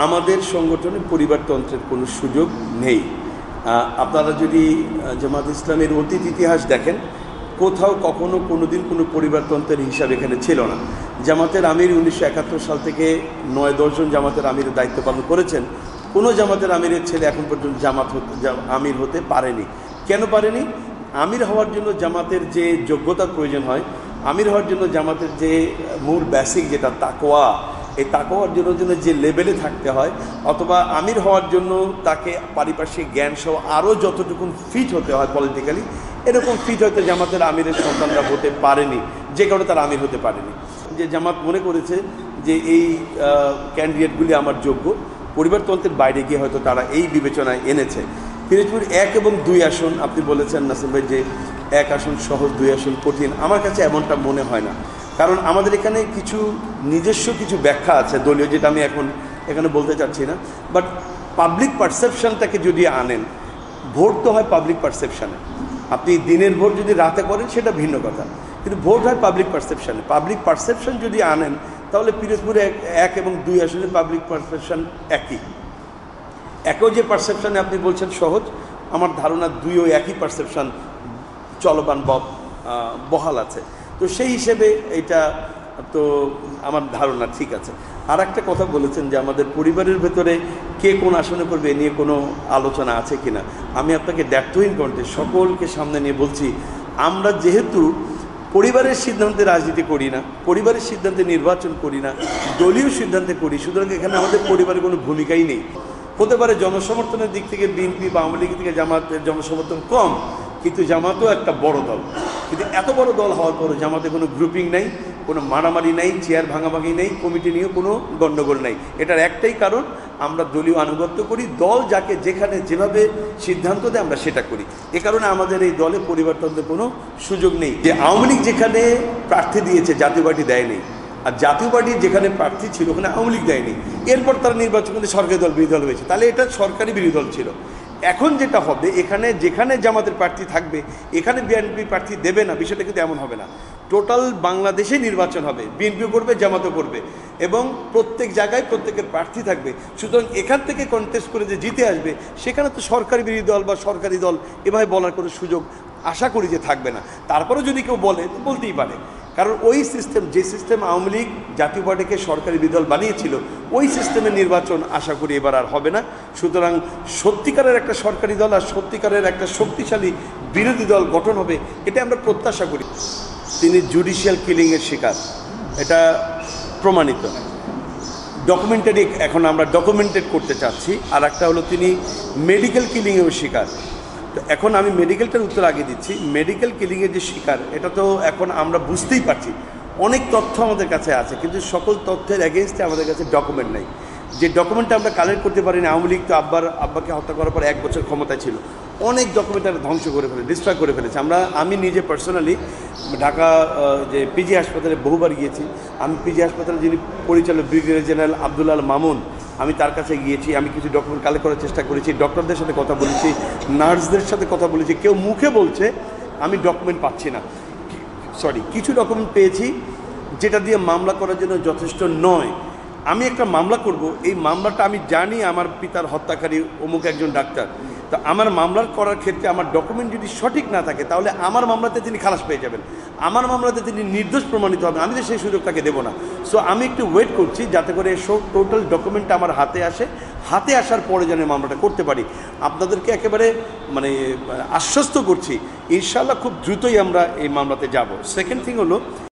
আমাদের সংগঠনে পরিবারতন্ত্রের কোনো সুযোগ নেই। আপনারা যদি জামাত ইসলামের অতীত ইতিহাস দেখেন, কোথাও কখনো কোনো দিন কোনো পরিবারতন্ত্রের হিসাব এখানে ছিল না। জামাতের আমির 1971 সাল থেকে 9-10 জন জামাতের আমিরের দায়িত্ব পালন করেছেন। কোনো জামাতের আমিরের ছেলে এখন পর্যন্ত আমির হতে পারেনি। কেন পারেনি? আমির হওয়ার জন্য জামাতের যে যোগ্যতার প্রয়োজন হয়, আমির হওয়ার জন্য জামাতের যে মূল বেসিক যেটা তাকওয়া, এই তাকওয়ার জন্য যে লেভেলে থাকতে হয়, অথবা আমির হওয়ার জন্য তাকে পারিপার্শ্বিক জ্ঞান সহ আরও যতটুকু ফিট হতে হয় পলিটিক্যালি, এরকম ফিট হয়তো জামাতের আমিরের সন্তানরা হতে পারেনি, যে কারণে তারা আমির হতে পারেনি। যে জামাত মনে করেছে যে এই ক্যান্ডিডেটগুলি আমার যোগ্য, পরিবারতন্ত্রের বাইরে গিয়ে হয়তো তারা এই বিবেচনায় এনেছে। পিরোজপুর 1 এবং 2 আসন, আপনি বলেছেন নাসিম ভাই যে 1 আসন সহজ, 2 আসন কঠিন। আমার কাছে এমনটা মনে হয় না, কারণ আমাদের এখানে কিছু নিজস্ব কিছু ব্যাখ্যা আছে দলীয়, যেটা আমি এখন এখানে বলতে চাচ্ছি না। বাট পাবলিক পারসেপশানটাকে যদি আনেন, ভোট তো হয় পাবলিক পারসেপশানে। আপনি দিনের ভোট যদি রাতে করেন সেটা ভিন্ন কথা, কিন্তু ভোট হয় পাবলিক পারসেপশানে। পাবলিক পারসেপশান যদি আনেন, তাহলে পিরোজপুরে 1 এবং 2 আসনে পাবলিক পারসেপশান একই যে পারসেপশানে আপনি বলছেন সহজ, আমার ধারণা 2ও একই পারসেপশান চলমান বহাল আছে। তো সেই হিসেবে এটা তো আমার ধারণা ঠিক আছে। আর একটা কথা বলেছেন যে আমাদের পরিবারের ভেতরে কে কোন আসনে করবে এ নিয়ে কোনো আলোচনা আছে কি না। আমি আপনাকে দ্ব্যর্থহীন কণ্ঠে সকলকে সামনে নিয়ে বলছি, আমরা যেহেতু পরিবারের সিদ্ধান্তে রাজনীতি করি না, পরিবারের সিদ্ধান্তে নির্বাচন করি না, দলীয় সিদ্ধান্তে করি, সুতরাং এখানে আমাদের পরিবারের কোনো ভূমিকাই নেই। হতে পারে জনসমর্থনের দিক থেকে বিএনপি বা আওয়ামী লীগ থেকে জামাতের জনসমর্থন কম, কিন্তু জামাতও একটা বড় দল। কিন্তু এত বড় দল হওয়ার পরও জামাতে কোনো গ্রুপিং নাই, কোনো মারামারি নাই, চেয়ার ভাঙাভাঙি নেই, কমিটি নিয়েও কোনো গণ্ডগোল নাই। এটার একটাই কারণ, আমরা দলীয় আনুগত্য করি, দল যাকে যেখানে যেভাবে সিদ্ধান্ত দেয় আমরা সেটা করি। এ কারণে আমাদের এই দলে পরিবারতন্ত্রের কোনো সুযোগ নেই। যে আওয়ামী লীগ যেখানে প্রার্থী দিয়েছে, জাতীয় পার্টি দেয়নি, আর জাতীয় পার্টি যেখানে প্রার্থী ছিল ওখানে আওয়ামী লীগ দেয়নি। এরপর তারা নির্বাচন করতে সরকারি দল বিরোধী দল হয়েছে, তাহলে এটা সরকারি বিরোধী দল ছিল। এখন যেটা হবে, এখানে যেখানে জামাতের প্রার্থী থাকবে এখানে বিএনপি প্রার্থী দেবে না, বিষয়টা কিন্তু এমন হবে না। টোটাল বাংলাদেশে নির্বাচন হবে, বিএনপিও করবে, জামাতও করবে, এবং প্রত্যেক জায়গায় প্রত্যেকের প্রার্থী থাকবে। সুতরাং এখান থেকে কন্টেস্ট করে যে জিতে আসবে, সেখানে তো সরকারি বিরোধী দল বা সরকারি দল এভাবে বলার কোনো সুযোগ আশা করি যে থাকবে না। তারপরেও যদি কেউ বলে তো বলতেই পারে, কারণ ওই সিস্টেম, যে সিস্টেম আওয়ামী লীগ জাতীয় পার্টিকে সরকারি বিরোধী দল বানিয়েছিল, ওই সিস্টেমের নির্বাচন আশা করি এবার আর হবে না। সুতরাং সত্যিকারের একটা সরকারি দল আর সত্যিকারের একটা শক্তিশালী বিরোধী দল গঠন হবে, এটা আমরা প্রত্যাশা করি। তিনি জুডিশিয়াল কিলিংয়ের শিকার, এটা প্রমাণিত, ডকুমেন্টারি, এখন আমরা ডকুমেন্টেড করতে চাচ্ছি। আর একটা হলো তিনি মেডিকেল কিলিংয়েও শিকার। তো এখন আমি মেডিকেলটার উত্তর আগে দিচ্ছি। মেডিকেল কিলিংয়ের যে শিকার, এটা তো এখন আমরা বুঝতেই পারছি, অনেক তথ্য আমাদের কাছে আছে, কিন্তু সকল তথ্যের এগেনস্টে আমাদের কাছে ডকুমেন্ট নেই। যে ডকুমেন্টটা আমরা কালেক্ট করতে পারিনি, আওয়ামী লীগ তো আব্বাকে হত্যা করার পর 1 বছর ক্ষমতায় ছিল, অনেক ডকুমেন্ট ধ্বংস করে ফেলে, ডিস্ট্রয় করে ফেলেছে। আমি নিজে পার্সোনালি ঢাকা যে পিজি হাসপাতালে বহুবার গিয়েছি। আমি পিজি হাসপাতালে যিনি পরিচালক ব্রিগেডিয়ার জেনারেল আব্দুল আল মামুন, আমি তার কাছে গিয়েছি, আমি কিছু ডকুমেন্ট কালেক্ট করার চেষ্টা করেছি, ডক্টরদের সাথে কথা বলেছি, নার্সদের সাথে কথা বলেছি। কেউ মুখে বলছে আমি ডকুমেন্ট পাচ্ছি না, কিছু ডকুমেন্ট পেয়েছি যেটা দিয়ে মামলা করার জন্য যথেষ্ট নয়। আমি একটা মামলা করব, এই মামলাটা আমি জানি আমার পিতার হত্যাকারী অমুক একজন ডাক্তার, তো আমার মামলার করার ক্ষেত্রে আমার ডকুমেন্ট যদি সঠিক না থাকে, তাহলে আমার মামলাতে তিনি খালাস পেয়ে যাবেন, আমার মামলাতে তিনি নির্দোষ প্রমাণিত হবেন, আমি তো সেই সুযোগ তাকে দেবো না। সো আমি একটু ওয়েট করছি যাতে করে টোটাল ডকুমেন্টটা আমার হাতে আসে, হাতে আসার পরে যেন মামলাটা করতে পারি। আপনাদেরকে একেবারে আশ্বস্ত করছি, ইনশাআল্লাহ খুব দ্রুতই আমরা এই মামলাতে যাব। সেকেন্ড থিং হলো